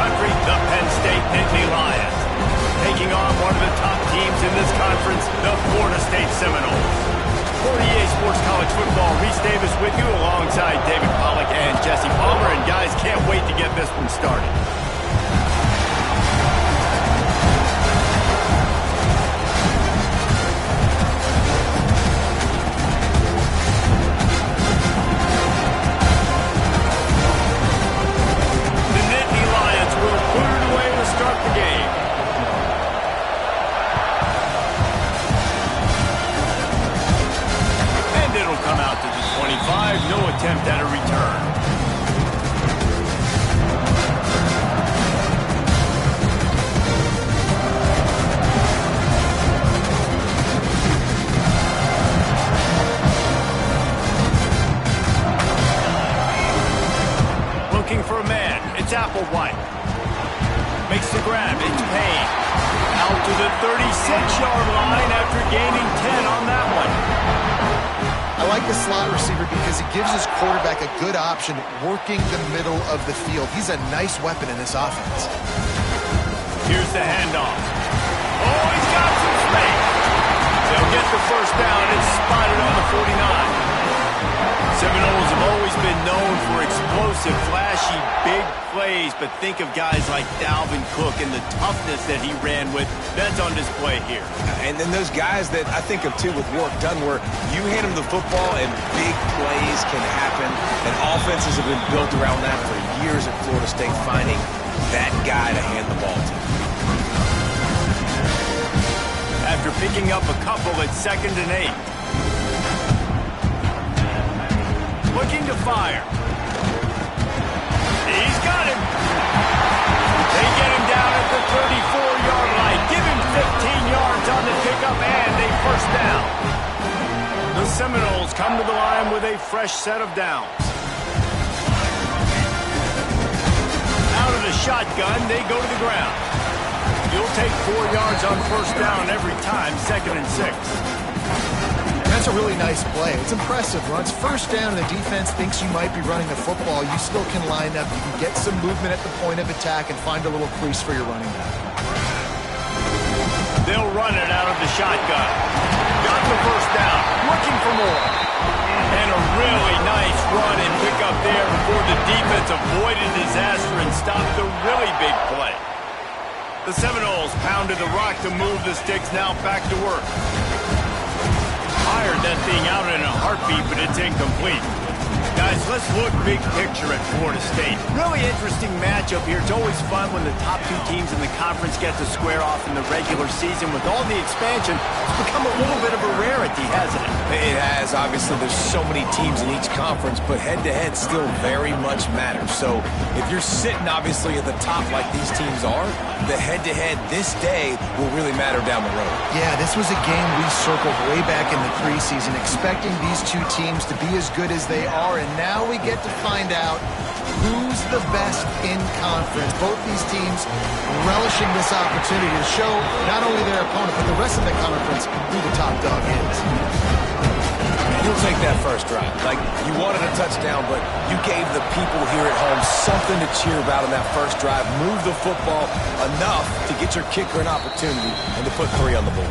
country, the Penn State Nittany Lions. Taking on one of the top teams in this conference, the Florida State Seminoles. For EA Sports College Football, Reese Davis with you alongside David Pollack and Jesse Palmer. And guys, can't wait to get this one started. The Nittany Lions will put it away to start the game. It'll come out to the 25. No attempt at a return. Looking for a man. It's Applewhite. Makes the grab. It's Payne. Out to the 36-yard line after gaining 10 on that one. I like the slot receiver because he gives his quarterback a good option working the middle of the field. He's a nice weapon in this offense. Here's the handoff. Oh, he's got some space. They'll get the first down. It's spotted on the 49. Seminoles have always been known for explosive, flashy, big plays, but think of guys like Dalvin Cook and the toughness that he ran with. That's on display here. And then those guys that I think of, too, with Warrick Dunn, where you hand them the football and big plays can happen, and offenses have been built around that for years at Florida State, finding that guy to hand the ball to. After picking up a couple at 2nd and 8. Looking to fire. He's got him. They get him down at the 34-yard line. Give him 15 yards on the pickup and a first down. The Seminoles come to the line with a fresh set of downs. Out of the shotgun, they go to the ground. You'll take 4 yards on first down every time, 2nd and 6. That's a really nice play. It's impressive. When it's first down and the defense thinks you might be running the football, you still can line up. You can get some movement at the point of attack and find a little crease for your running back. They'll run it out of the shotgun. Got the first down. Looking for more. And a really nice run and pick up there before the defense avoided disaster and stopped the really big play. The Seminoles pounded the rock to move the sticks, now back to work. Fired that thing out in a heartbeat, but it's incomplete. Guys, let's look big picture at Florida State. Really interesting matchup here. It's always fun when the top two teams in the conference get to square off in the regular season. With all the expansion, it's become a little bit of a rarity, hasn't it? It has. Obviously, there's so many teams in each conference, but head-to-head still very much matters. So if you're sitting, obviously, at the top like these teams are, the head-to-head this day will really matter down the road. Yeah, this was a game we circled way back in the preseason, expecting these two teams to be as good as they are, and now we get to find out who's the best in conference. Both these teams relishing this opportunity to show not only their opponent, but the rest of the conference who the top dog is. You'll take that first drive. Like, you wanted a touchdown, but you gave the people here at home something to cheer about in that first drive. Move the football enough to get your kicker an opportunity and to put 3 on the board.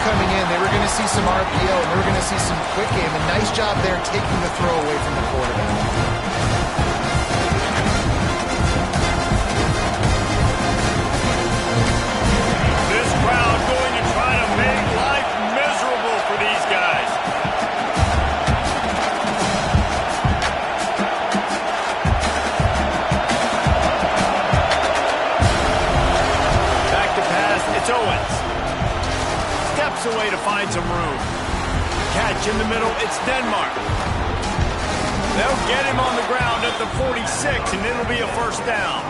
Coming in, they were going to see some RPO, and they were going to see some quick game. A nice job there taking the throw away from the quarterback. This crowd going to try to make life miserable for these guys. Back to pass, it's Owens. Away to find some room. Catch in the middle, it's Denmark. They'll get him on the ground at the 46, and it'll be a first down.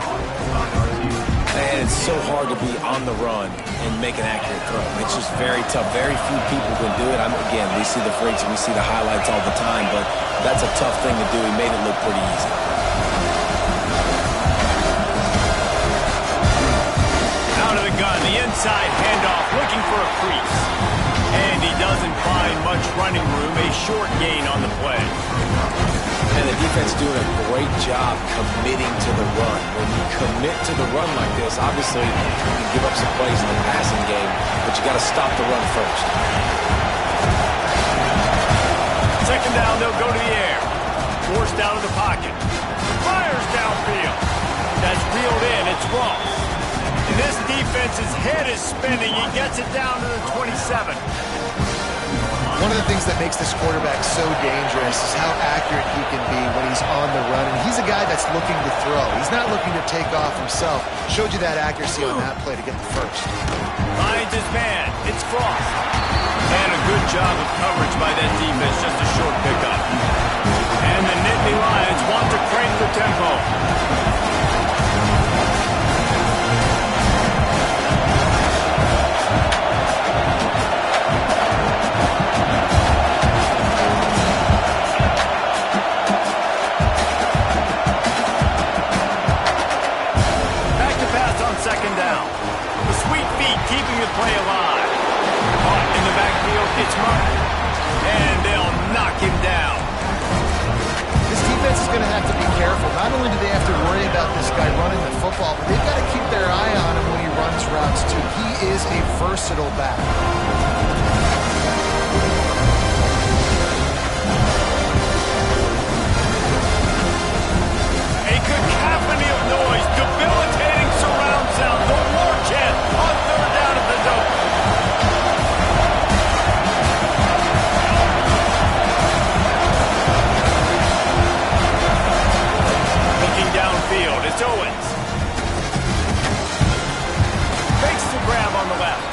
And it's so hard to be on the run and make an accurate throw. It's just very tough. Very few people can do it. Again, we see the freaks and we see the highlights all the time, but that's a tough thing to do. He made it look pretty easy. Out of the gun, the inside handoff, looking for a crease. And he doesn't find much running room, a short gain on the play. And the defense doing a great job committing to the run. When you commit to the run like this, obviously you can give up some plays in the passing game, but you got to stop the run first. Second down, they'll go to the air. Forced out of the pocket. Fires downfield. That's reeled in. It's Ross. And this defense's head is spinning. He gets it down to the 27. One of the things that makes this quarterback so dangerous is how accurate he can be when he's on the run. And he's a guy that's looking to throw. He's not looking to take off himself. Showed you that accuracy on that play to get the first. Finds his man. It's Frost. And a good job of coverage by that defense. Just a short pickup. And the Nittany Lions want to crank the tempo. Second down. The sweet feet keeping the play alive. Caught in the backfield, it's Martin. And they'll knock him down. This defense is going to have to be careful. Not only do they have to worry about this guy running the football, but they've got to keep their eye on him when he runs routes too. He is a versatile back. A cacophony of noise, debilitating surround sound, the war chant on third down at the dome. Looking downfield, it's Owens. Fakes the grab on the left.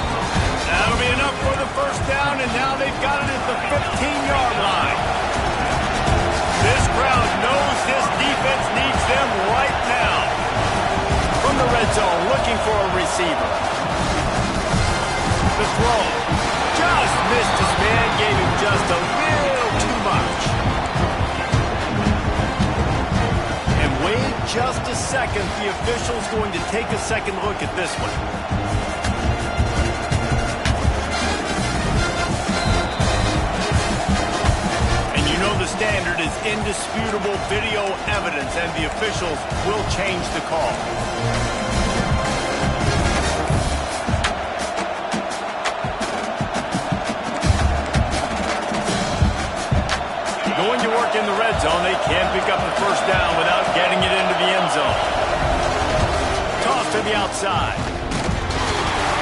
That'll be enough for the first down, and now they've got it at the 15-yard line. This crowd knows this defense needs them right now. From the red zone, looking for a receiver. The throw. Just missed his man, gave him just a little too much. And wait just a second. The official's going to take a second look at this one. The standard is indisputable video evidence, and the officials will change the call. Going to work in the red zone. They can't pick up the first down without getting it into the end zone. Toss to the outside.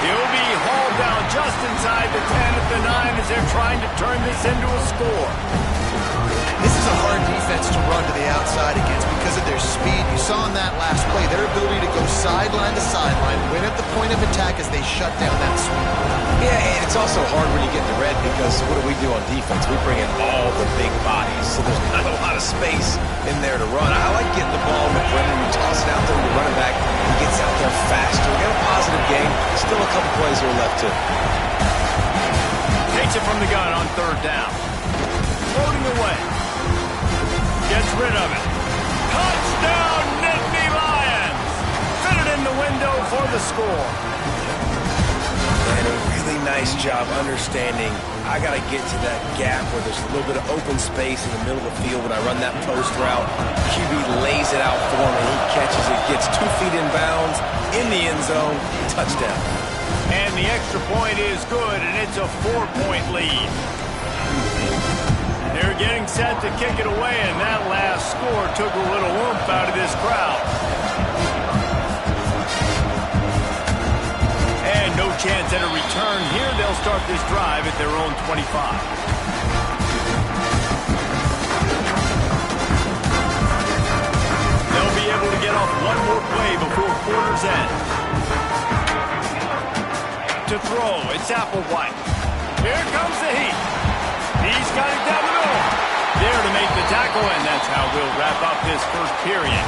He'll be hauled down just inside the 10 at the 9 as they're trying to turn this into a score. This is a hard defense to run to the outside against because of their speed. You saw in that last play their ability to go sideline to sideline, win at the point of attack as they shut down that sweep. Yeah, and it's also hard when you get the red because what do we do on defense? We bring in all the big bodies, so there's not a lot of space in there to run. I like getting the ball with Brennan. You toss it out there to the running back. He gets out there faster. We got a positive game. Still a couple plays here left, too. Takes it from the gun on third down. Floating away. Gets rid of it. Touchdown, Nittany Lions! Fitted in the window for the score. And a really nice job understanding I got to get to that gap where there's a little bit of open space in the middle of the field when I run that post route. QB lays it out for me. He catches it, gets 2 feet in bounds, in the end zone, touchdown. And the extra point is good, and it's a 4-point lead. They're getting set to kick it away, and that last score took a little oomph out of this crowd. And no chance at a return here. They'll start this drive at their own 25. They'll be able to get off one more play before quarter's end. To throw, it's Applewhite. Here comes the heat. He's got it down the middle. There to make the tackle, and that's how we'll wrap up this first period.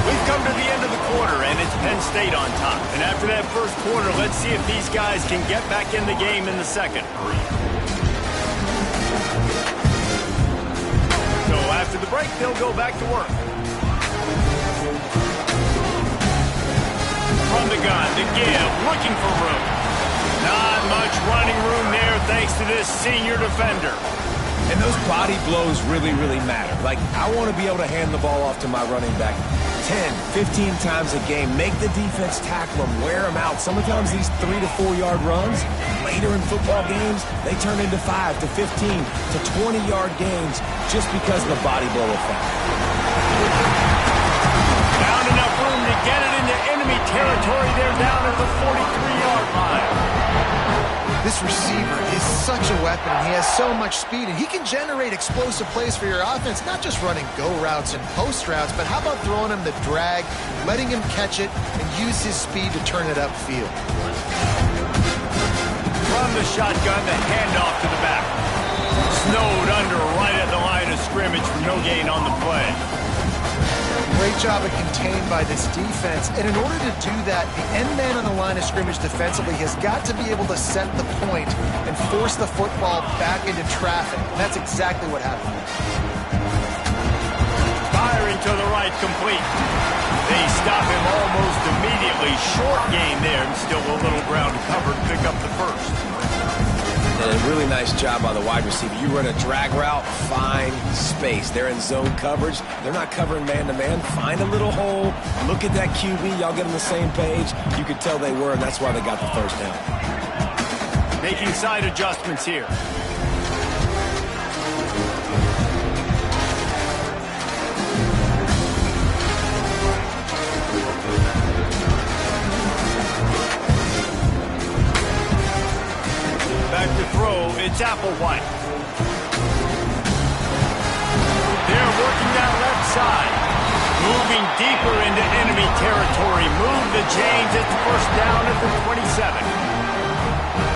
We've come to the end of the quarter, and it's Penn State on top. And after that first quarter, let's see if these guys can get back in the game in the second. So after the break, they'll go back to work. From the gun, to give, looking for room. Not much running room there thanks to this senior defender. And those body blows really, really matter. Like, I want to be able to hand the ball off to my running back 10, 15 times a game. Make the defense tackle them, wear them out. Sometimes these 3 to 4 yard runs, later in football games, they turn into 5 to 15 to 20 yard gains just because of the body blow effect. Found enough room to get it into enemy territory. They're down at the 43-yard line. This receiver is such a weapon, and he has so much speed, and he can generate explosive plays for your offense, not just running go routes and post routes, but how about throwing him the drag, letting him catch it, and use his speed to turn it upfield. From the shotgun, the handoff to the back. Snowed under right at the line of scrimmage for no gain on the play. Great job of contained by this defense. And in order to do that, the end man on the line of scrimmage defensively has got to be able to set the point and force the football back into traffic. And that's exactly what happened. Firing to the right, complete. They stop him almost immediately. Short gain there, and still a little ground covered. Pick up the first. And a really nice job by the wide receiver. You run a drag route, find space. They're in zone coverage. They're not covering man-to-man. Find a little hole. Look at that QB. Y'all get on the same page. You could tell they were, and that's why they got the first down. Making side adjustments here. Back to throw, it's Applewhite. They're working that left side. Moving deeper into enemy territory. Move the chains, it's first down at the 27.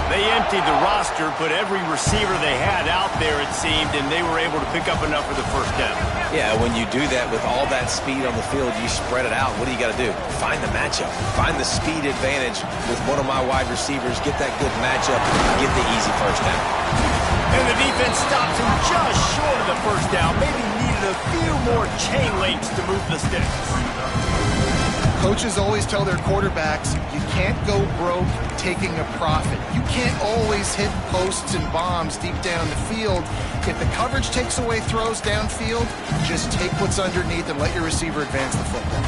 They emptied the roster, put every receiver they had out there, it seemed, and they were able to pick up enough for the first down. Yeah, when you do that with all that speed on the field, you spread it out. What do you got to do? Find the matchup. Find the speed advantage with one of my wide receivers. Get that good matchup. Get the easy first down. And the defense stops him just short of the first down. Maybe needed a few more chain links to move the sticks. Coaches always tell their quarterbacks, you can't go broke taking a profit. You can't always hit posts and bombs deep down the field. If the coverage takes away throws downfield, just take what's underneath and let your receiver advance the football.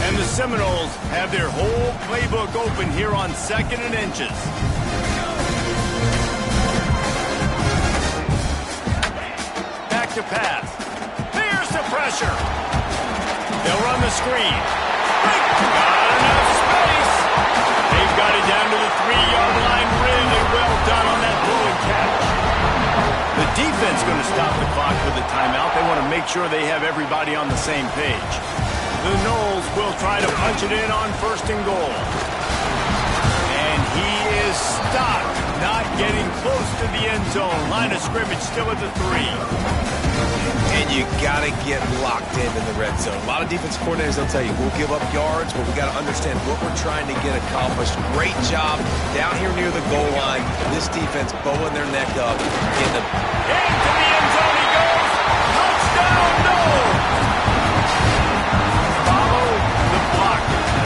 And the Seminoles have their whole playbook open here on 2nd and inches. Back to pass. Here's the pressure. They'll run the screen. Got enough space. They've got it down to the 3-yard line. Really well done on that blowing catch. The defense going to stop the clock with a timeout. They want to make sure they have everybody on the same page. The Noles will try to punch it in on 1st and goal. And he is stopped, not getting close to the end zone. Line of scrimmage still at the 3. And you got to get locked in the red zone. A lot of defense coordinators, they'll tell you, we'll give up yards, but we got to understand what we're trying to get accomplished. Great job down here near the goal line. This defense bowing their neck up. Into the end zone he goes. Touchdown, no! Follow the block.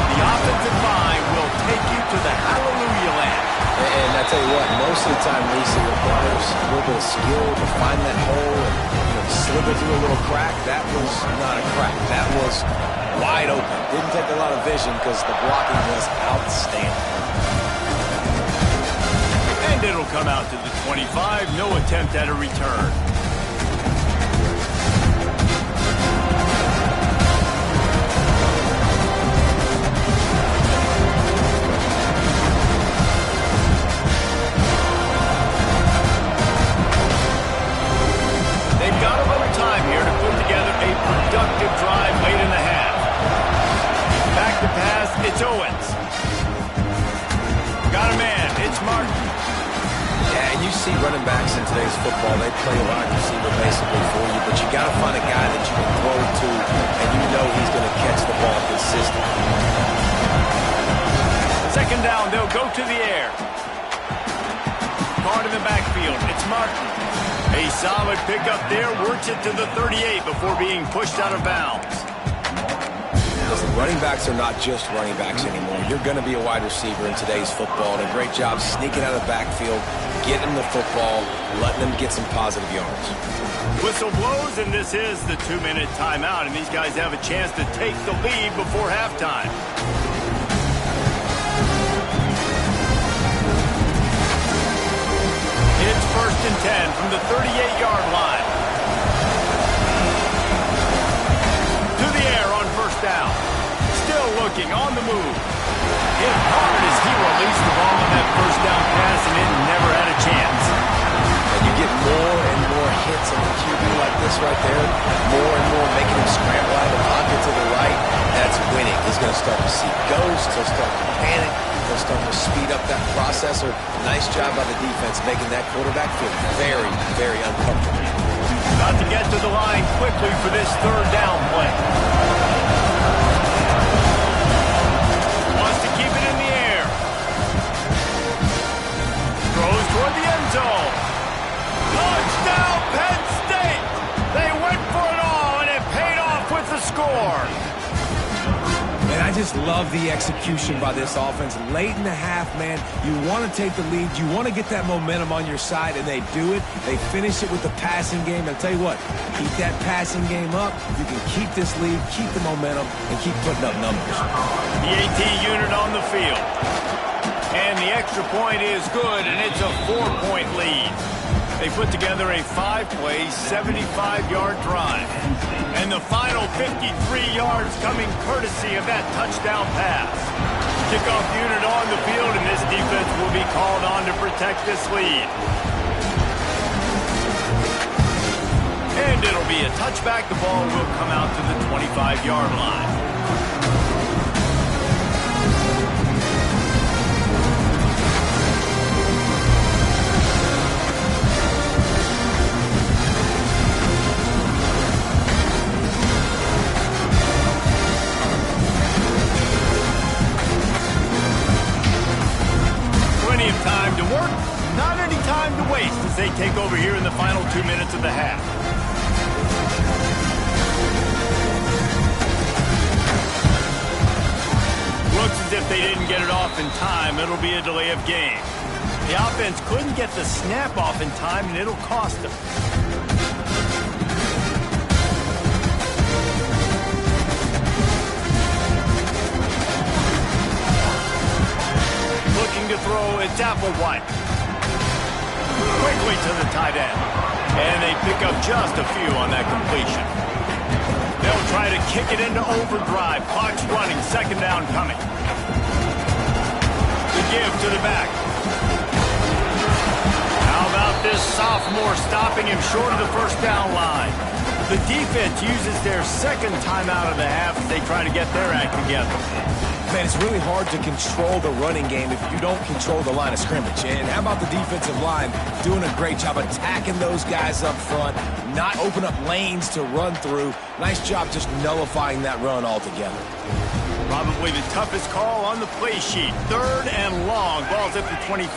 The offensive line will take you to the hallelujah land. And I tell you what, most of the time, Lisa, requires a little bit of skill to find that hole and slip it through a little crack. That was not a crack. That was wide open. Didn't take a lot of vision because the blocking was outstanding. And it'll come out to the 25. No attempt at a return. Productive drive late in the half. Back to pass, it's Owens. Got a man, it's Martin. Yeah, and you you see running backs in today's football, they play a wide receiver basically for you, but you got to find a guy that you can throw it to, and you know he's going to catch the ball consistently. Second down, they'll go to the air. Guard in the backfield, it's Martin. A solid pickup there, works it to the 38 before being pushed out of bounds. Listen, running backs are not just running backs anymore. You're going to be a wide receiver in today's football, and a great job sneaking out of the backfield, getting them the football, letting them get some positive yards. Whistle blows, and this is the 2-minute timeout, and these guys have a chance to take the lead before halftime. It's 1st and 10 from the 38-yard line. To the air on 1st down. Still looking on the move. Hit hard as he released the ball on that 1st down pass, and it never had a chance. And you get more and more hits on the QB like this right there. More and more making him scramble out of the pocket to the right. That's winning. He's going to start to see ghosts. He'll start to panic. He'll start to speed up that processor. Nice job by the defense making that quarterback feel very, very uncomfortable. About to get to the line quickly for this 3rd down play. Wants to keep it in the air. Throws toward the end zone. Touchdown, Penn State! They went for it all, and it paid off with the score. And I just love the execution by this offense. Late in the half, man, you want to take the lead. You want to get that momentum on your side, and they do it. They finish it with the passing game. And I'll tell you what, keep that passing game up. You can keep this lead, keep the momentum, and keep putting up numbers. The AT unit on the field. And the extra point is good, and it's a 4-point lead. They put together a 5-play, 75-yard drive. And the final 53 yards coming courtesy of that touchdown pass. Kickoff unit on the field, and this defense will be called on to protect this lead. And it'll be a touchback. The ball will come out to the 25-yard line. Time to work, not any time to waste as they take over here in the final 2 minutes of the half. Looks as if they didn't get it off in time. It'll be a delay of game. The offense couldn't get the snap off in time, and it'll cost them. To throw, it's Applewhite. Quickly to the tight end. And they pick up just a few on that completion. They'll try to kick it into overdrive. Clock's running, 2nd down coming. The give to the back. How about this sophomore stopping him short of the 1st down line? The defense uses their 2nd timeout of the half as they try to get their act together. Man, it's really hard to control the running game if you don't control the line of scrimmage. And how about the defensive line doing a great job attacking those guys up front, not open up lanes to run through. Nice job just nullifying that run altogether. Probably the toughest call on the play sheet. 3rd and long. Ball's at the 25.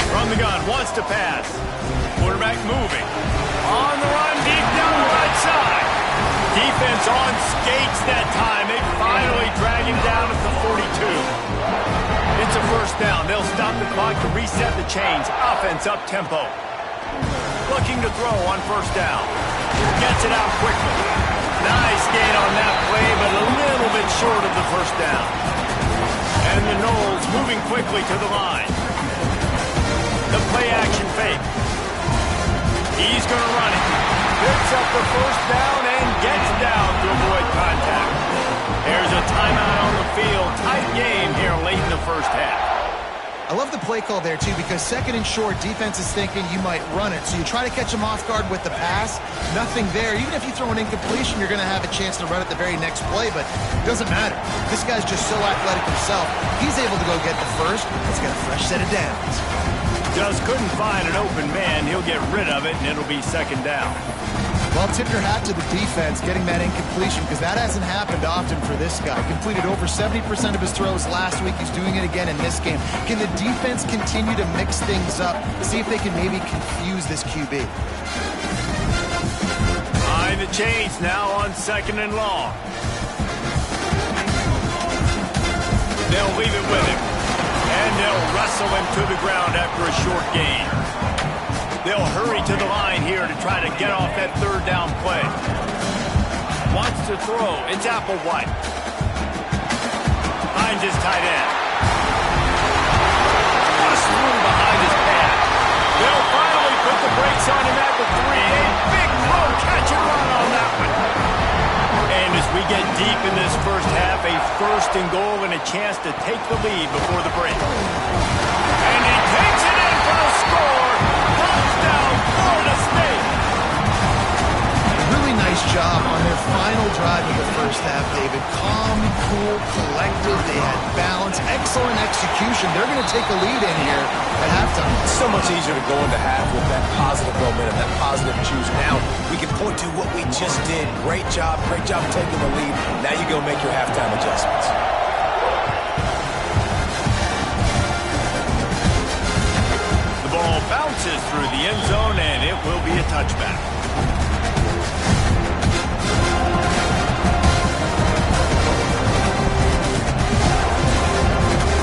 From the gun, wants to pass. Quarterback moving. On the run, deep down the right side. Defense on skates that time. They finally drag him down at the 42. It's a 1st down. They'll stop the clock to reset the chains. Offense up tempo. Looking to throw on 1st down. Gets it out quickly. Nice gain on that play, but a little bit short of the 1st down. And the Noles moving quickly to the line. The play action fake. He's going to run it. Picks up the 1st down and gets down to avoid contact. There's a timeout on the field. Tight game here late in the 1st half. I love the play call there, too, because second and short, defense is thinking you might run it. So you try to catch them off guard with the pass. Nothing there. Even if you throw an incompletion, you're going to have a chance to run it the very next play, but it doesn't matter. This guy's just so athletic himself. He's able to go get the first. He's got a fresh set of downs. Just couldn't find an open man. He'll get rid of it, and it'll be second down. Well, tip your hat to the defense getting that incompletion, because that hasn't happened often for this guy. Completed over 70% of his throws last week. He's doing it again in this game. Can the defense continue to mix things up, see if they can maybe confuse this QB? Behind the chains now on second and long. They'll leave it with him, and they'll wrestle him to the ground after a short gain. They'll hurry to the line here to try to get off that third down play. Wants to throw. It's Applewhite. Finds his tight end. Just through behind his pad. They'll finally put the brakes on him at the 3. A big throw, catch and run on that one. And as we get deep in this first half, a first and goal and a chance to take the lead before the break. And he takes it in for the score. Touchdown, Florida State. Really nice job on their final drive of the first half, David. Calm, cool, collected. They had balance. Excellent execution. They're going to take a lead in here at halftime. It's so much easier to go into half with that positive momentum, that positive juice. Now we can point to what we just did. Great job taking the lead. Now you go make your halftime adjustments. The ball bounces through the end zone, and it will be a touchback.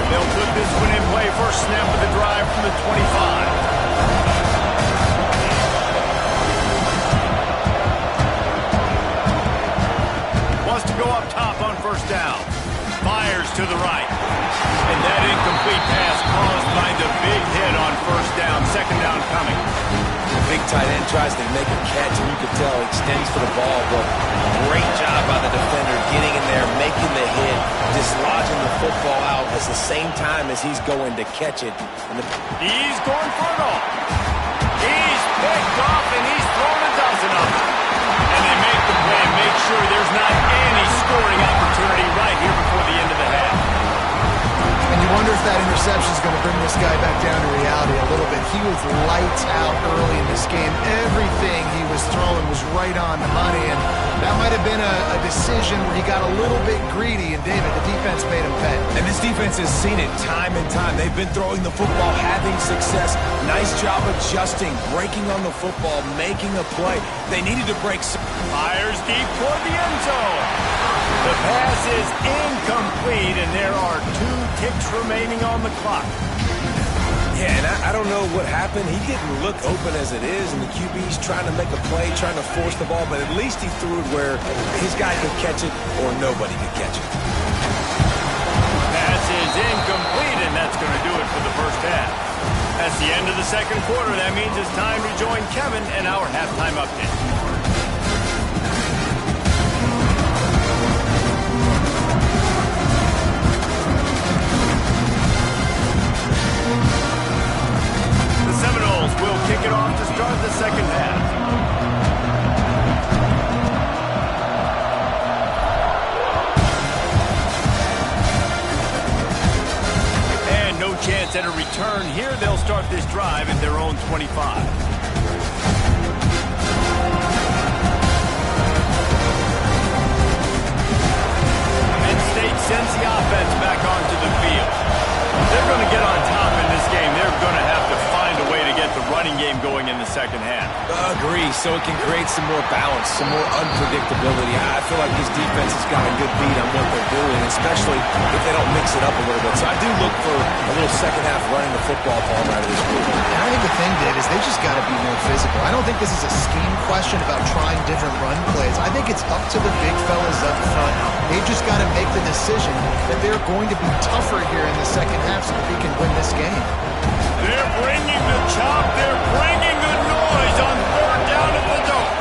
They'll put this one in play. First snap of the drive from the 25. Wants to go up top on first down. Fires to the right. And that incomplete pass caused by the big hit on first down. Second down coming. The big tight end tries to make a catch, and you can tell he extends for the ball, but great job by the defender getting in there, making the hit, dislodging the football out at the same time as he's going to catch it. He's going for it all. He's picked off, and he's thrown a dozen of them. And they make the play and make sure there's not any scoring opportunity right here before the end of the half. And you wonder if that interception is going to bring this guy back down to reality a little bit. He was lights out early in this game. Everything he was throwing was right on the money, and that might have been a decision where he got a little bit greedy, and David, the defense made him pay. And this defense has seen it time and time. They've been throwing the football, having success. Nice job adjusting, breaking on the football, making a play. They needed to break. Fires deep toward the end zone. The pass is incomplete, and there are 2 ticks remaining on the clock. Yeah, and I don't know what happened. He didn't look open as it is, and the QB's trying to make a play, trying to force the ball, but at least he threw it where his guy could catch it or nobody could catch it. Pass is incomplete, and that's going to do it for the first half. That's the end of the second quarter. That means it's time to join Kevin and our halftime update. Seminoles will kick it off to start the second half. And no chance at a return here. They'll start this drive at their own 25. Penn State sends the offense back onto the field. They're going to get on top in this game. They're going to have to find a way to get the running game going in the second half. Agree, so it can create some more balance, some more unpredictability. I feel like this defense has got a good beat on what they're doing, especially if they don't mix it up a little bit. So I do look for a little second half running the football ball out of this group. And I think the thing, Dave, is they just got to be more physical. I don't think this is a scheme question about trying different run plays. I think it's up to the big fellas up front. They've just got to make the decision that they're going to be tougher here in the second half so that they can win this game. They're bringing the chop. They're bringing the noise on third down at the dome.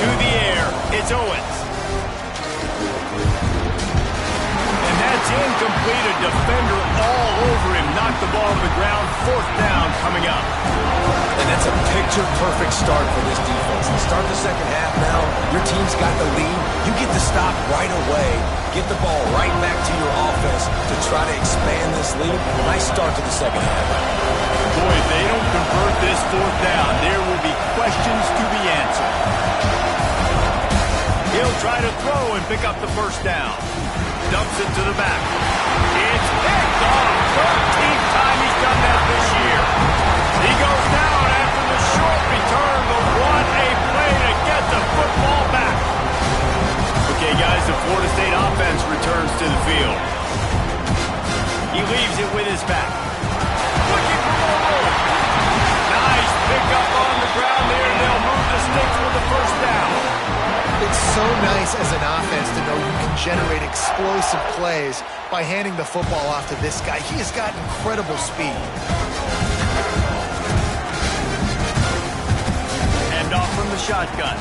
To the air. It's Owens. incomplete. A defender all over him. Knocked the ball to the ground. 4th down coming up. And that's a picture-perfect start for this defense. To start the second half now, your team's got the lead. You get to stop right away, get the ball right back to your offense to try to expand this lead. Nice start to the second half. Boy, if they don't convert this 4th down, there will be questions to be answered. He'll try to throw and pick up the 1st down. Dumps it to the back. It's picked off. 13th time he's done that this year. He goes down after the short return, but what a play to get the football back. Okay, guys, the Florida State offense returns to the field. He leaves it with his back. Looking for more room. Nice pickup on the ground there, and they'll move the sticks with the 1st down. It's so nice as an offense to know you can generate explosive plays by handing the football off to this guy. He has got incredible speed. Hand off from the shotgun.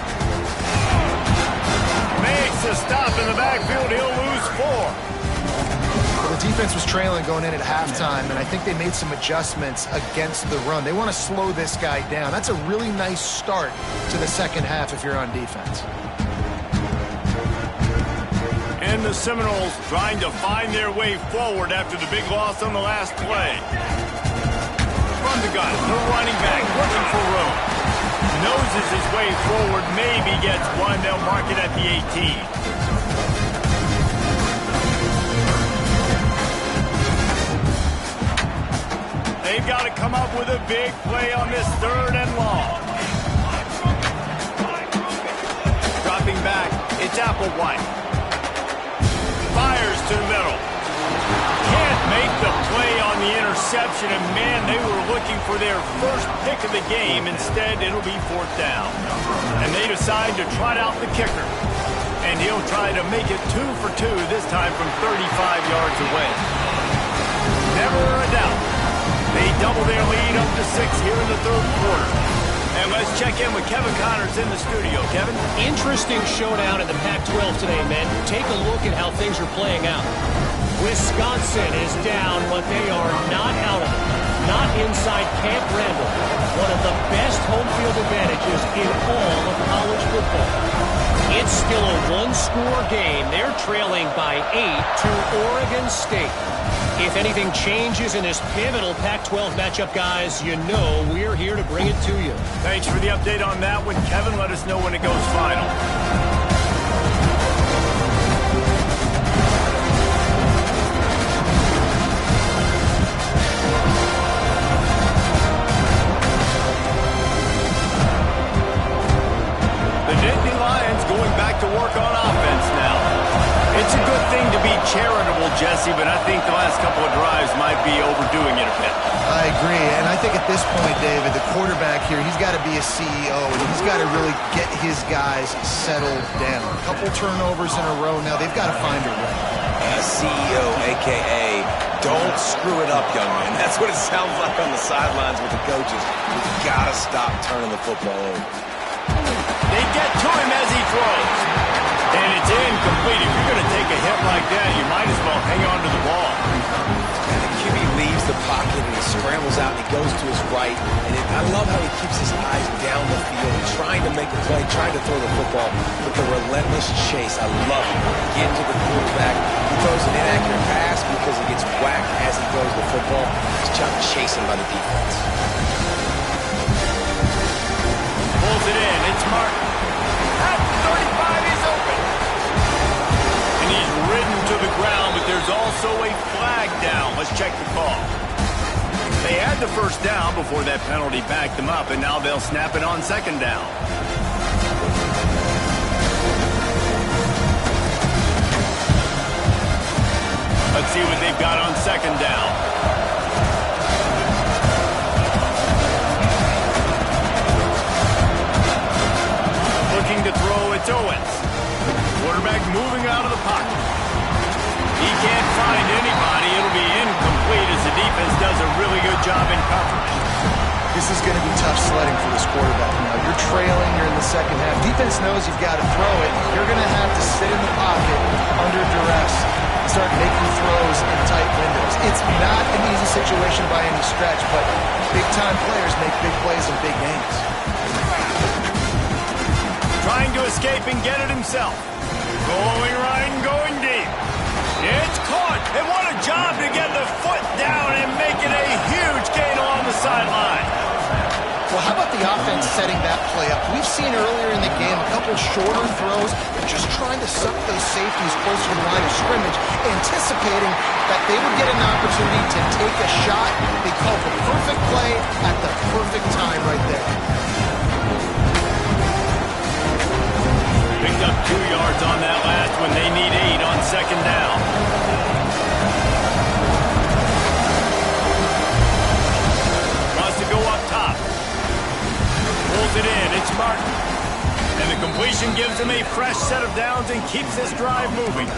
Makes a stop in the backfield. He'll lose 4. Well, the defense was trailing going in at halftime, and I think they made some adjustments against the run. They want to slow this guy down. That's a really nice start to the second half if you're on defense. And the Seminoles trying to find their way forward after the big loss on the last play. From the gun, the running back looking for room. Noses his way forward, maybe gets one. They'll mark it at the 18. They've got to come up with a big play on this 3rd and long. Dropping back, it's Applewhite. Fires to the middle. Can't make the play on the interception, and man, they were looking for their first pick of the game. Instead, it'll be 4th down. And they decide to trot out the kicker. And he'll try to make it 2 for 2, this time from 35 yards away. Never a doubt. They double their lead up to 6 here in the 3rd quarter. And let's check in with Kevin Connors in the studio. Kevin? Interesting showdown in the Pac-12 today, men. Take a look at how things are playing out. Wisconsin is down, but they are not out of it. Not inside Camp Randall. One of the best home field advantages in all of college football. It's still a 1-score game. They're trailing by 8 to Oregon State. If anything changes in this pivotal Pac-12 matchup, guys, you know we're here to bring it to you. Thanks for the update on that one, Kevin. Let us know when it goes final. The Nittany Lions going back to work on offense now. It's a good thing to be charitable, Jesse, but I think the last couple of drives might be overdoing it a bit. I agree, and I think at this point, David, the quarterback here, he's got to be a CEO, and he's got to really get his guys settled down. A couple turnovers in a row now. They've got to find a way. CEO, a.k.a. don't screw it up, young man. That's what it sounds like on the sidelines with the coaches. We've got to stop turning the football over. They get to him as he throws. And it's incomplete. If you're going to take a hit like that, you might as well hang on to the ball. And the QB leaves the pocket and he scrambles out and he goes to his right. And I love how he keeps his eyes down the field, trying to make a play, trying to throw the football with the relentless chase. I love it. Get to the quarterback. He throws an inaccurate pass because he gets whacked as he throws the football. He's chasing by the defense. Pulls it in. It's Martin. At the 35, he's open. And he's ridden to the ground, but there's also a flag down. Let's check the call. They had the 1st down before that penalty backed them up, and now they'll snap it on 2nd down. Let's see what they've got on 2nd down. Looking to throw, it's Owens. Quarterback moving out of the pocket. He can't find anybody. It'll be incomplete as the defense does a really good job in coverage. This is going to be tough sledding for this quarterback now. You're trailing, you're in the second half. Defense knows you've got to throw it. You're going to have to sit in the pocket under duress and start making throws throws in tight windows. It's not an easy situation by any stretch, but big-time players make big plays in big games. Trying to escape and get it himself. Going right and going deep. It's caught, and what a job to get the foot down and make it a huge gain along the sideline. Well, how about the offense setting that play up? We've seen earlier in the game a couple shorter throws. They're just trying to suck those safeties close to the line of scrimmage, anticipating that they would get an opportunity to take a shot. They called the perfect play at the perfect time right there. Picked up 2 yards on that last one. They need 8 on second down. Wants to go up top. Pulls it in. It's Martin. And the completion gives him a fresh set of downs and keeps this drive moving.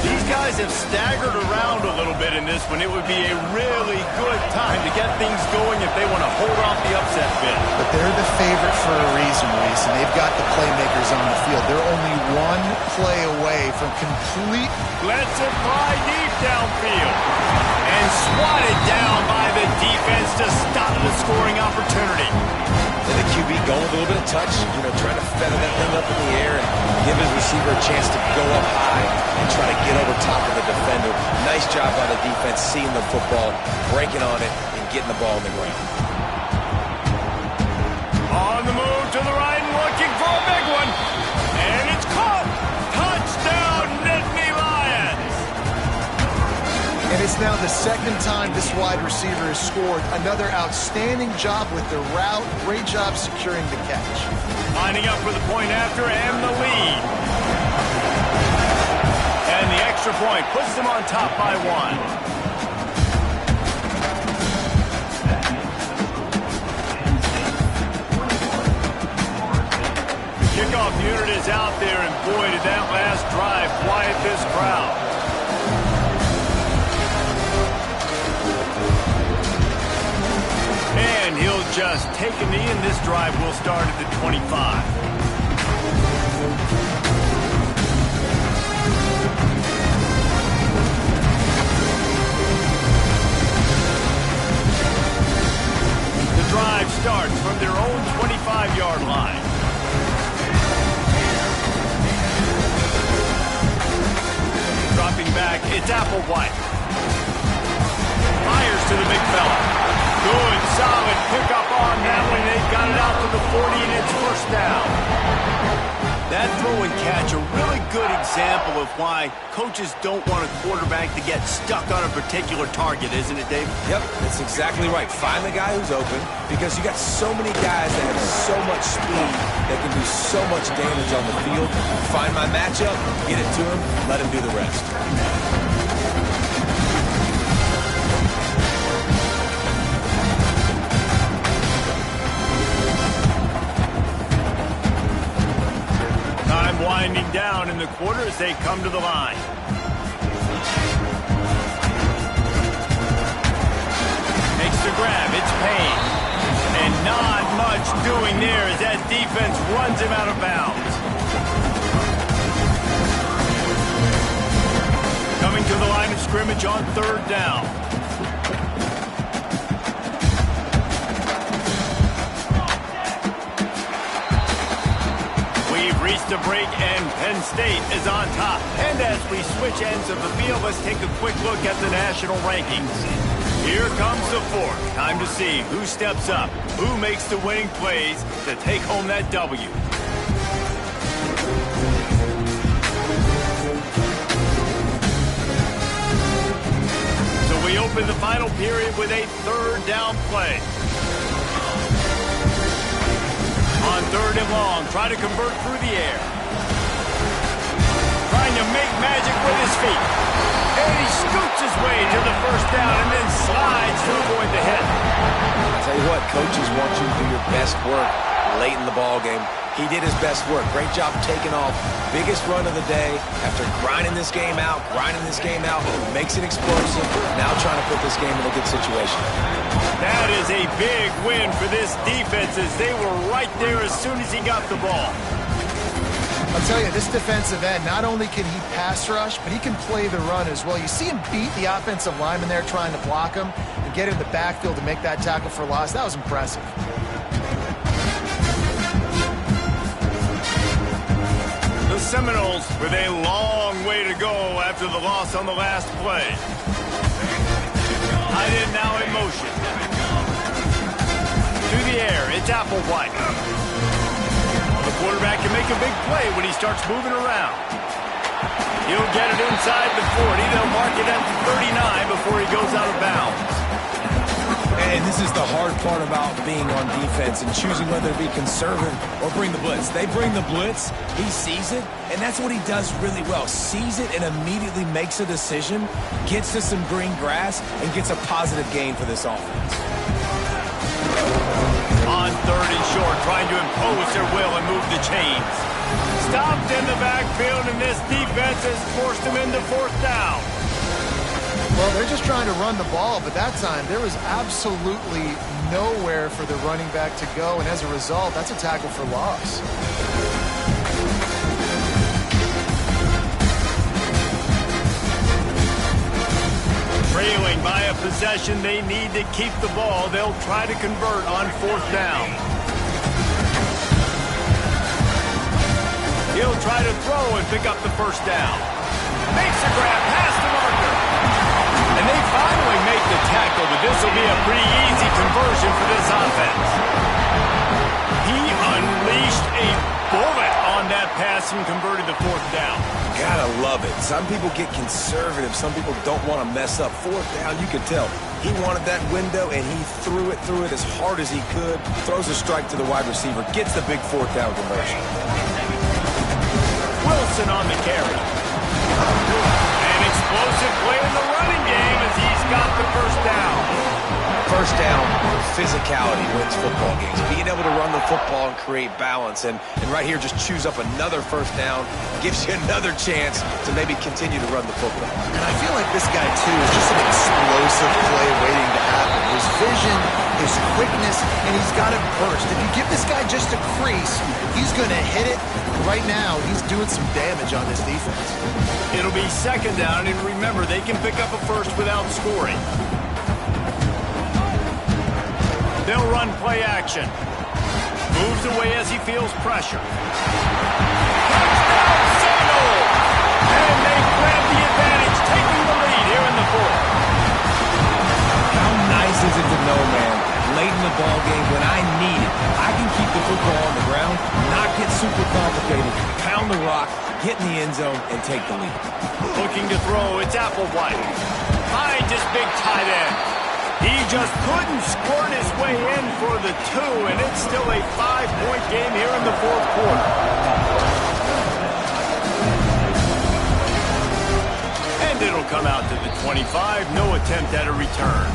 These guys have staggered around a little bit in this one. It would be a really good time to get things going if they want to hold off the upset bid. But they're the favorite for a reason, Reese, and they've got the playmakers on the field. They're only one play away from complete... Lets it fly deep downfield. And swatted down by the defense to stop the scoring opportunity. And the QB going with a little bit of touch, trying to feather that thing up in the air and give his receiver a chance to go up high and try to get over top of the defender. Nice job by the defense, seeing the football, breaking on it, and getting the ball on the ground. On the move to the right and looking for a big one. And it's caught. Touchdown, Nittany Lions. And it's now the second time this wide receiver has scored. Another outstanding job with the route. Great job securing the catch. Lining up for the point after and the lead. And the extra point puts them on top by 1. Kickoff unit is out there, and boy, did that last drive quiet this crowd. And he'll just take a knee, and this drive will start at the 25. The drive starts from their own 25-yard line. Dropping back, it's Applewhite. Fires to the big fella. Good, solid pickup on that one. They got it out to the 40, and it's first down. That throw and catch, a really good example of why coaches don't want a quarterback to get stuck on a particular target, isn't it, Dave? Yep, that's exactly right. Find the guy who's open, because you got so many guys that have so much speed that can do so much damage on the field. Find my matchup, get it to him, let him do the rest. Winding down in the quarter as they come to the line. Makes the grab. It's Payne. And not much doing there as that defense runs him out of bounds. Coming to the line of scrimmage on third down. Reached a break, and Penn State is on top. And as we switch ends of the field, let's take a quick look at the national rankings. Here comes the fourth. Time to see who steps up, who makes the winning plays to take home that W. So we open the final period with a third down play. On third and long, try to convert through the air. Trying to make magic with his feet. And he scoots his way to the first down and then slides to avoid the hit. I'll tell you what, coaches want you to do your best work late in the ball game. He did his best work. Great job taking off. Biggest run of the day. After grinding this game out, makes it explosive. Now trying to put this game in a good situation. That is a big win for this defense as they were right there as soon as he got the ball. I'll tell you, this defensive end, not only can he pass rush, but he can play the run as well. You see him beat the offensive lineman there trying to block him and get in the backfield to make that tackle for loss. That was impressive. The Seminoles with a long way to go after the loss on the last play. Tight end now in motion. To the air, it's Applewhite. The quarterback can make a big play when he starts moving around. He'll get it inside the 40. They'll mark it at the 39 before he goes out of bounds. And this is the hard part about being on defense and choosing whether to be conservative or bring the blitz. They bring the blitz, he sees it, and that's what he does really well. Sees it and immediately makes a decision, gets to some green grass, and gets a positive gain for this offense. On 3rd and short, trying to impose their will and move the chains. Stopped in the backfield, and this defense has forced him into 4th down. Well, they're just trying to run the ball, but that time there was absolutely nowhere for the running back to go, and as a result, that's a tackle for loss. Trailing by a possession, they need to keep the ball. They'll try to convert on 4th down. He'll try to throw and pick up the 1st down. Makes a grab past the marker. And they finally make the tackle, but this will be a pretty easy conversion for this offense. He unleashed a bullet on that pass and converted the 4th down. Gotta love it. Some people get conservative. Some people don't want to mess up. 4th down, you could tell. He wanted that window, and he threw it as hard as he could. Throws a strike to the wide receiver. Gets the big 4th down conversion. Wilson on the carry. An explosive play in the running game as he's got the 1st down. 1st down, physicality wins football games. Being able to run the football and create balance. And right here, just choose up another 1st down. Gives you another chance to maybe continue to run the football. And I feel like this guy, too, is just an explosive play waiting to happen. His vision, his quickness, and he's got it burst. If you give this guy just a crease, he's going to hit it. Right now, he's doing some damage on this defense. It'll be 2nd down, and remember, they can pick up a 1st without scoring. They'll run play action. Moves away as he feels pressure. Touchdown, Seminoles! And they grab the advantage, taking the lead here in the 4th. How nice is it to know, man, late in the ball game when I need it, I can keep the football on the ground, not get super complicated, pound the rock, get in the end zone, and take the lead. Looking to throw, it's Applewhite. Finds his big tight end. He just couldn't squirt his way in for the 2, and it's still a 5-point game here in the 4th quarter. And it'll come out to the 25. No attempt at a return.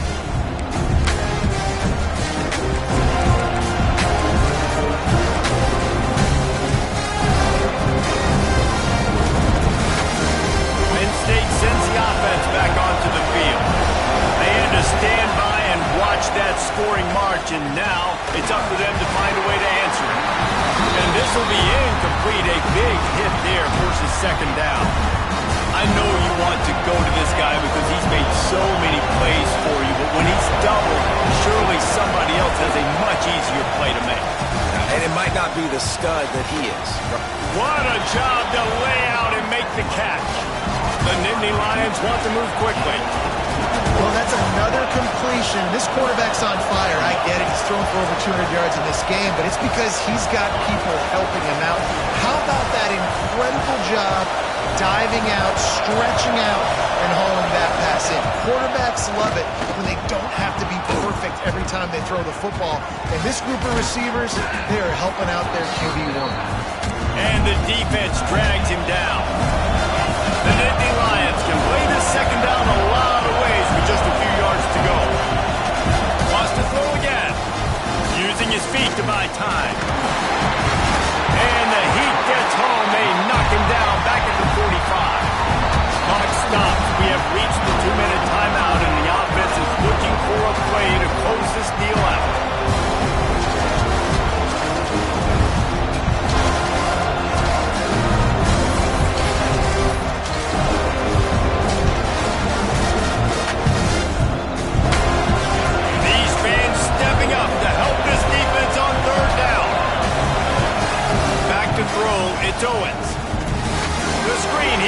Penn State sends the offense back onto the field. They had to stand by and watch that scoring march, and now it's up to them to find a way to answer it. And this will be incomplete. A big hit there forces 2nd down. I know you want to go to this guy because he's made so many plays for you, but when he's doubled, surely somebody else has a much easier play to make. And it might not be the stud that he is. What a job to lay out and make the catch. The Nittany Lions want to move quickly. Well, that's another completion. This quarterback's on fire. I get it. He's thrown for over 200 yards in this game, but it's because he's got people helping him out. How about that incredible job diving out, stretching out, and hauling that pass in? Quarterbacks love it when they don't have to be perfect every time they throw the football. And this group of receivers, they are helping out their QB1. And the defense drags him down. The Nittany Lions can play this 2nd down a lot of ways with just a few yards to go. Wants to throw again. Using his feet to buy time. And the heat gets home. They knock him down back at the 45. Clock stops. We have reached the 2-minute timeout, and the offense is looking for a play to close this deal out.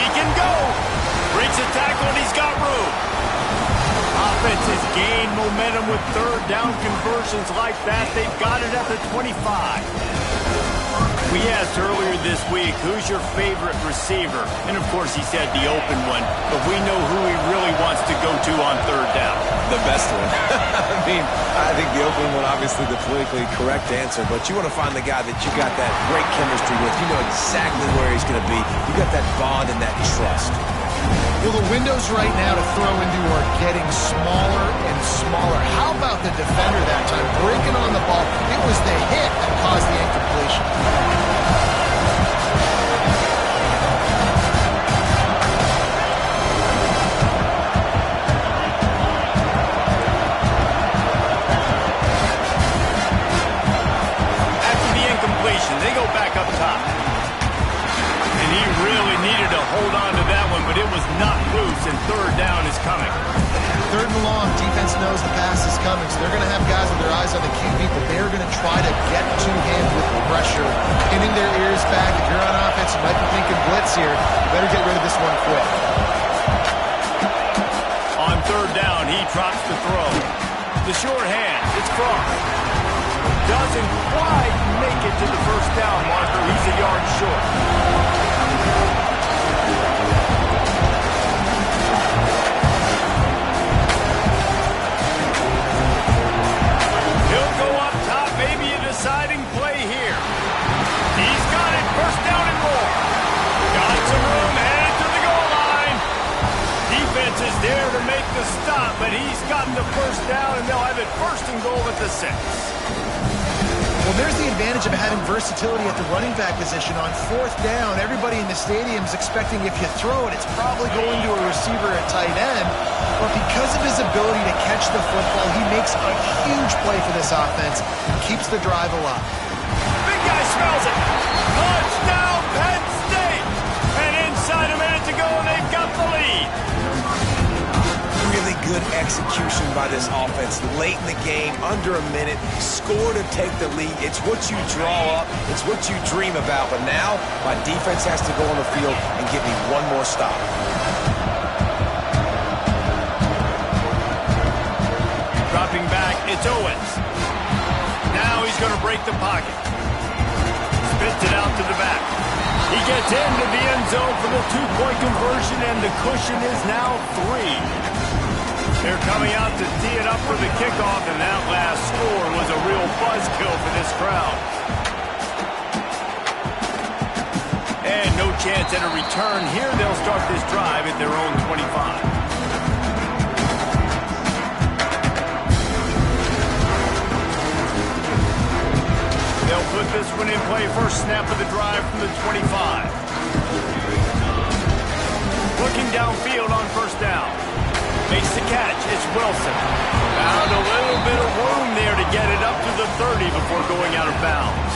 He can go. Breaks a tackle, and he's got room. Offense has gained momentum with third down conversions like that. They've got it at the 25. We asked earlier this week, who's your favorite receiver? And, of course, he said the open one. But we know who he really wants to go to on third down. The best one. I think the open one, obviously the politically correct answer. But you want to find the guy that you got that great chemistry with. You know exactly where he's going to be. You got that bond and that trust. Well, the windows right now to throw into are getting smaller and smaller. How about the defender that time breaking on the ball? It was the hit that caused the incompletion. After the incompletion, they go back up top. And he really needed to hold on to that one, but it was not loose, and third down is coming. Third and long, defense knows the pass is coming, so they're going to have guys with their eyes on the QB, but they're going to try to get to him with pressure, pinning their ears back. If you're on offense, you might be thinking blitz here. Better get rid of this one quick. On third down, he drops the throw. The short hand, it's Cross. Doesn't quite make it to the first down marker. He's a yard short. He'll go up top, maybe a deciding play here. He's got it, first down and more. Got some room, headed to the goal line. Defense is there to make the stop, but he's gotten the first down, and they'll have it first and goal at the 6. Well, there's the advantage of having versatility at the running back position. On fourth down, everybody in the stadium is expecting if you throw it, it's probably going to a receiver at tight end. But because of his ability to catch the football, he makes a huge play for this offense and keeps the drive alive. Big guy smells it. Touchdown, Penn State. And inside a minute to go, and they've got the lead. Really good execution by this offense late in the game, under a minute, score to take the lead. It's what you draw up, it's what you dream about, but now my defense has to go on the field and give me one more stop. Dropping back, it's Owens. Now he's going to break the pocket. Spits it out to the back. He gets into the end zone for the two-point conversion, and the cushion is now 3. They're coming out to tee it up for the kickoff, and that last score was a real buzzkill for this crowd. And no chance at a return here. They'll start this drive at their own 25. They'll put this one in play. First snap of the drive from the 25. Looking downfield on first down. Makes the catch. It's Wilson. Found a little bit of room there to get it up to the 30 before going out of bounds.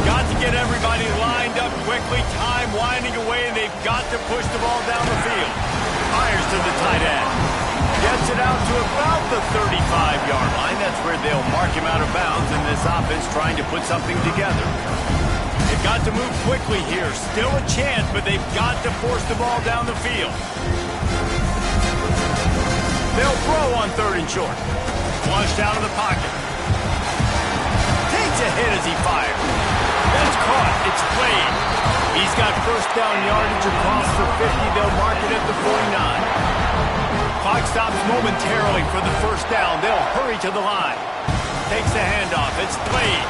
Got to get everybody lined up quickly. Time winding away, and they've got to push the ball down the field. Fires to the tight end. Gets it out to about the 35-yard line. That's where they'll mark him out of bounds in this offense trying to put something together. They've got to move quickly here. Still a chance, but they've got to force the ball down the field. They'll throw on third and short. Flushed out of the pocket. Takes a hit as he fires. That's caught. It's played. He's got first down yardage across the 50. They'll mark it at the 49. Clock stops momentarily for the first down. They'll hurry to the line. Takes the handoff. It's played.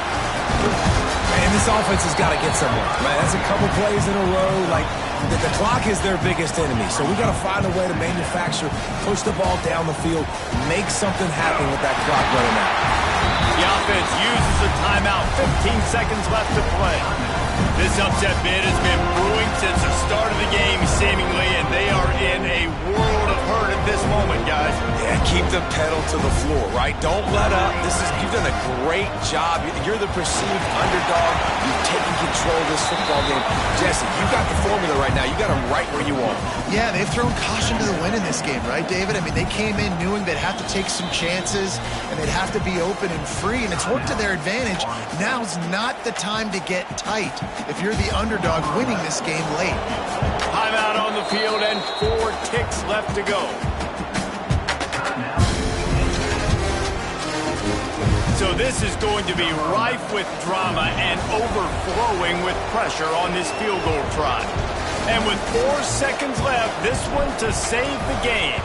And this offense has got to get somewhere. Man, that's a couple plays in a row. Like, the clock is their biggest enemy. So we got to find a way to manufacture, push the ball down the field, make something happen with that clock running out. The offense uses a timeout. 15 seconds left to play. This upset bid has been brewing since the start of the game, seemingly, and they are in a world of hurt at this moment, guys. Yeah, keep the pedal to the floor, right? Don't let up. You've done a great job. You're the perceived underdog. You've taken control of this football game. Jesse, you got the formula right now. You got them right where you want them. Yeah, they've thrown caution to the wind in this game, right, David? I mean, they came in knowing they'd have to take some chances, and they'd have to be open and free, and it's worked to their advantage. Now's not the time to get tight if you're the underdog winning this game late. Timeout field and 4 ticks left to go. So this is going to be rife with drama and overflowing with pressure on this field goal try. And with 4 seconds left, this one to save the game.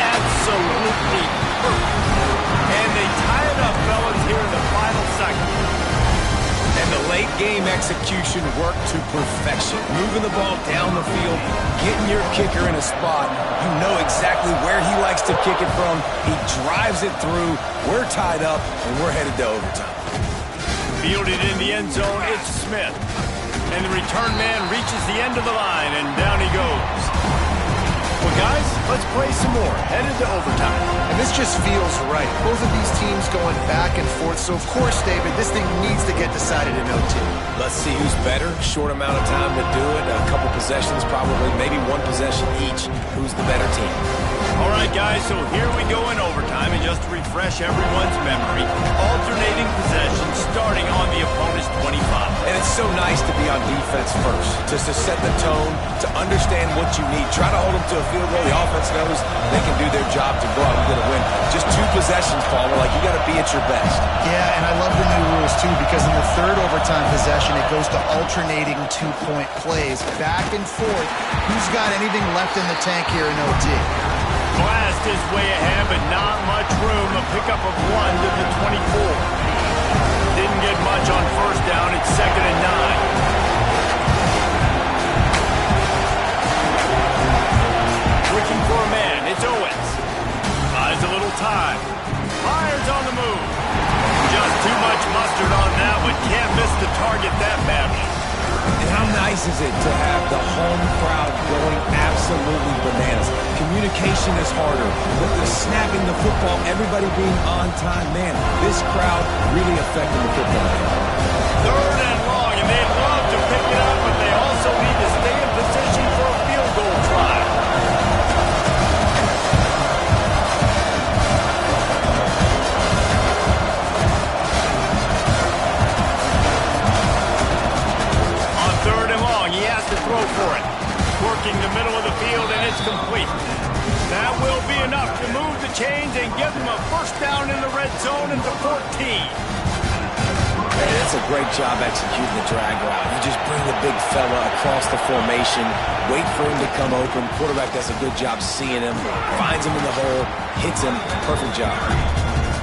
Absolutely perfect. And they tie it up, fellas, here in the final second. And the late game execution worked to perfection. Moving the ball down the field, getting your kicker in a spot. You know exactly where he likes to kick it from. He drives it through. We're tied up, and we're headed to overtime. Fielded in the end zone, it's Smith. And the return man reaches the end of the line, and down he goes. Well, guys, let's play some more. Headed to overtime. And this just feels right. Both of these teams going back and forth. So, of course, David, this thing needs to get decided in OT. Let's see who's better. Short amount of time to do it. A couple possessions, probably maybe 1 possession each. Who's the better team? All right, guys, so here we go in overtime. And just to refresh everyone's memory, alternating possessions starting on the opponent's 25. And it's so nice to be on defense first, just to set the tone, to understand what you need. Try to hold them to a field goal. The offense knows they can do their job to go out and get a win. Just 2 possessions, Paul. Like, you got to be at your best. Yeah, and I love the new rules, too, because in the 3rd overtime possession, it goes to alternating 2-point plays, back and forth. Who's got anything left in the tank here in OT? Blast is way ahead, but not much room. A pickup of 1 to the 24. Didn't get much on first down. It's 2nd and 9. Looking for a man. It's Owens. Buys a little time. Fires on the move. Just too much mustard on that one. Can't miss the target that badly. And how nice is it to have the home crowd going absolutely bananas? Communication is harder, but the snapping the football, everybody being on time, man, this crowd really affecting the football game. 3rd and long, and they'd love to pick it up, but they also need to stay in position for a field goal try. On 3rd and long, he has to throw for it. Working the middle of the field, and it's complete. That will be enough to move the chains and give them a first down in the red zone at the 14. Hey, that's a great job executing the drag route. You just bring the big fella across the formation, wait for him to come open. Quarterback does a good job seeing him, finds him in the hole, hits him. Perfect job.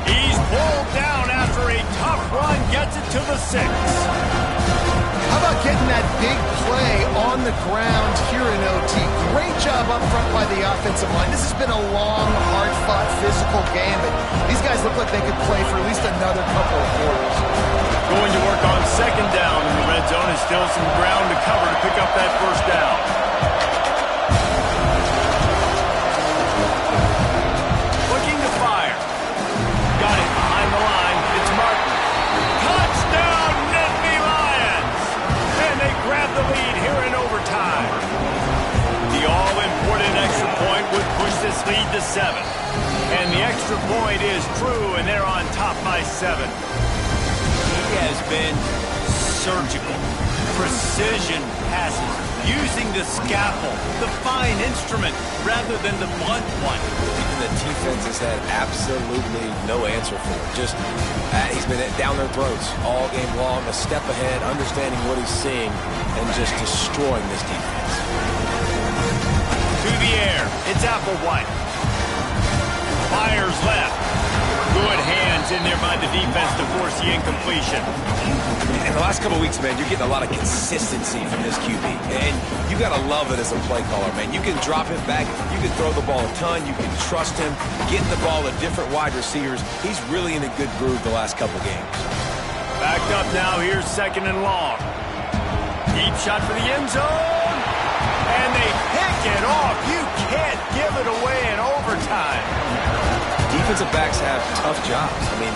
He's pulled down after a tough run, gets it to the 6. How about getting that big play on the ground here in OT? Great job up front by the offensive line. This has been a long, hard-fought, physical game, but these guys look like they could play for at least another couple of quarters. Going to work on 2nd down in the red zone, and still some ground to cover to pick up that first down. Looking to fire. Got it behind the line. It's Martin. Touchdown, Nittany Lions! And they grab the lead here in overtime. The all-important extra point would push this lead to 7. And the extra point is true, and they're on top by 7. He has been surgical. Precision passes. Using the scalpel, the fine instrument, rather than the blunt one. And the defense has had absolutely no answer for it. Just, he's been down their throats all game long, a step ahead, understanding what he's seeing, and just destroying this defense. To the air, it's Applewhite. Fires left. Good hands in there by the defense to force the incompletion. In the last couple of weeks, man, you're getting a lot of consistency from this QB. And you got to love it as a play caller, man. You can drop him back. You can throw the ball a ton. You can trust him. Getting the ball to different wide receivers. He's really in a good groove the last couple games. Backed up now. Here's 2nd and long. Deep shot for the end zone. And they pick it off. You can't give it away in overtime. Defensive backs have tough jobs. I mean,